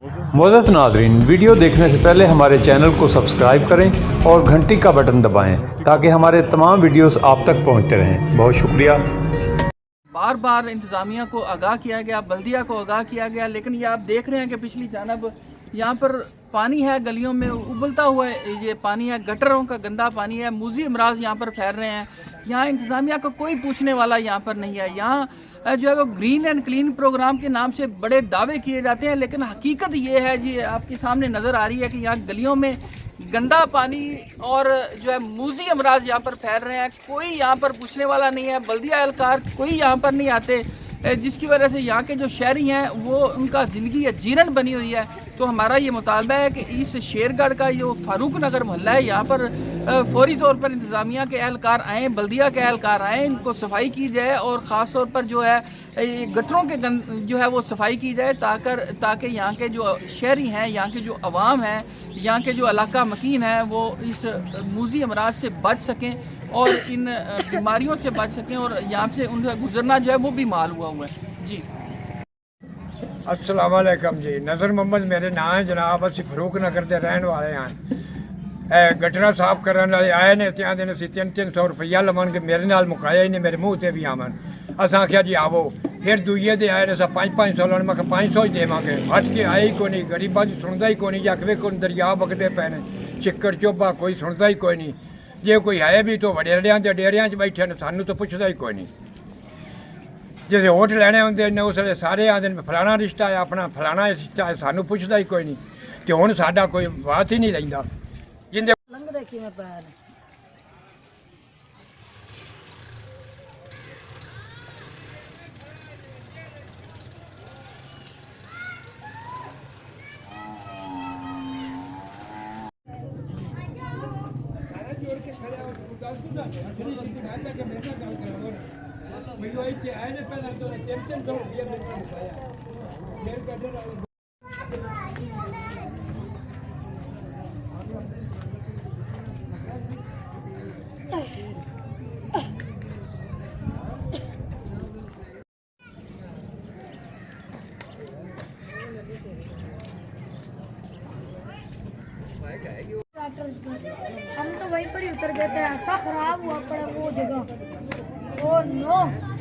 मोअज़्ज़ज़ नाज़रीन, वीडियो देखने से पहले हमारे चैनल को सब्सक्राइब करें और घंटी का बटन दबाएं ताकि हमारे तमाम वीडियोस आप तक पहुंचते रहें। बहुत शुक्रिया। बार बार इंतज़ामिया को आगाह किया गया, बल्दिया को आगाह किया गया, लेकिन ये आप देख रहे हैं कि पिछली जानब यहाँ पर पानी है, गलियों में उबलता हुआ ये पानी है, गटरों का गंदा पानी है, मूजी अमराज यहाँ पर फैल रहे हैं। यहाँ इंतज़ामिया को कोई पूछने वाला यहाँ पर नहीं है। यहाँ जो है वो ग्रीन एंड क्लीन प्रोग्राम के नाम से बड़े दावे किए जाते हैं, लेकिन हकीकत ये है जी, आपके सामने नज़र आ रही है कि यहाँ गलियों में गंदा पानी और जो है मूजी अमराज यहाँ पर फैल रहे हैं। कोई यहाँ पर पूछने वाला नहीं है, बल्दिया एहलकार कोई यहाँ पर नहीं आते, जिसकी वजह से यहाँ के जो शहरी हैं वो उनका ज़िंदगी या जीरन बनी हुई है। तो हमारा ये मुतालबा है कि इस शेरगढ़ का जो फारूक नगर मोहल्ला है, यहाँ पर फौरी तौर पर इंतज़ामिया के एहलकार आएँ, बल्दिया के एहलकार आएँ, इनको सफाई की जाए और ख़ास तौर पर जो है गटरों के जो है वो सफाई की जाए ताकि यहाँ के जो शहरी हैं, यहाँ के जो अवाम हैं, यहाँ के जो इलाका मकीन हैं वो इस मूजी अमराज से बच सकें और इन बीमारियों से बच सकें और यहाँ से उनका गुजरना जो है वो भी माल हुआ है जी। अस्सलाम वालेकुम जी। नज़र मोहम्मद मेरे नाम है जनाब। असी फरूक नगर के रहने वाले हैं। गटरा साफ करने वाले आए ने, त्या दिन असी 300 रुपया लवन के मेरे नाल मुकाया ही नहीं, मेरे मुँह से भी आवन। अस आख्या जी आवो, फिर दूए दे आए ने 500 लवन, मैं 500 ही देवांगे। हट के आए ही कोई नहीं, गरीबा की सुनता ही कोई नहीं। जख वे कोई दरिया बगते पे ने, चिक्कड़ चोबा कोई सुनता ही कोई नहीं। जे कोई है भी तो वडेरियां के डेरियां बैठे ने, सानू तो पुछदा ही कोई नहीं। जिसे वोट लैने होंगे ने उस वे सारे आते फलाना रिश्ता है, अपना फलाना रिश्ता है, सानू पुछदा ही कोई नहीं। तो हुण साडा कोई बात ही नहीं लैंदा। जिंदे लंघदे किवें पैर हम तो वहीं पर ही उतर गए थे। ऐसा खराब हुआ पड़ा वो जगह। Oh no.